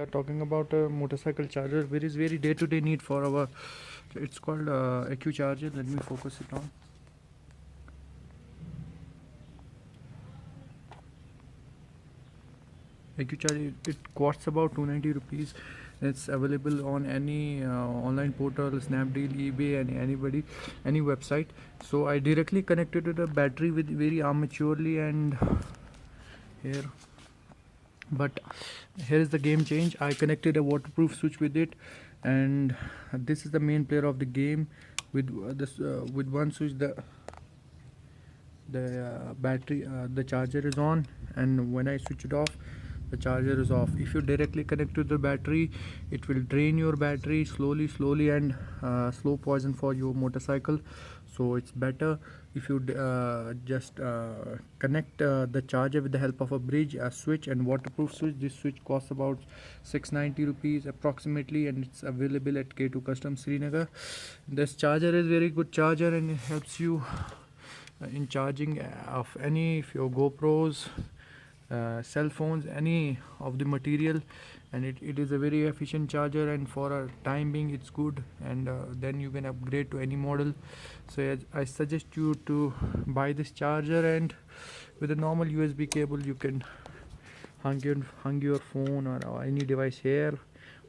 are talking about a motorcycle charger, which is very day-to-day need for our. It's called AQ charger. Let me focus it on. AQ charger. It costs about 290 rupees. It's available on any online portal, Snapdeal, eBay, and any website. So I directly connected to the battery with very amateurly, and here. But here is the game change. I connected a waterproof switch with it, and this is the main player of the game. With this with one switch, the battery the charger is on, and when I switch it off, the charger is off. If you directly connect to the battery, it will drain your battery slowly, and slow poison for your motorcycle. So it's better if you just connect the charger with the help of a bridge, a switch, and waterproof switch. This switch costs about 690 rupees approximately, and it's available at K2 Custom Srinagar. This charger is very good charger, and it helps you in charging of any of your GoPros, cell phones, any of the material, and it is a very efficient charger, and for a time being it's good, and then you can upgrade to any model. So I suggest you to buy this charger, and with a normal USB cable you can hang your phone or any device here,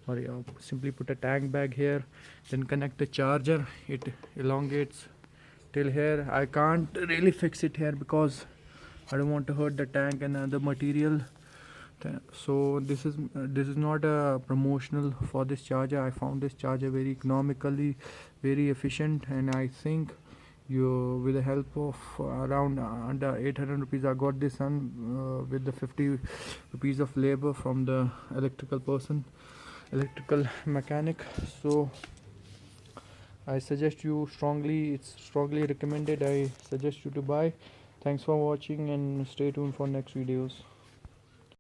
or simply put a tank bag here, then connect the charger. It elongates till here. I can't really fix it here because I don't want to hurt the tank and other material. So this is not a promotional for this charger. I found this charger very economically, very efficient, and I think you, with the help of around under 800 rupees, I got this one with the 50 rupees of labor from the electrical mechanic. So I suggest you strongly, it's strongly recommended. I suggest you to buy. Thanks for watching, and stay tuned for next videos.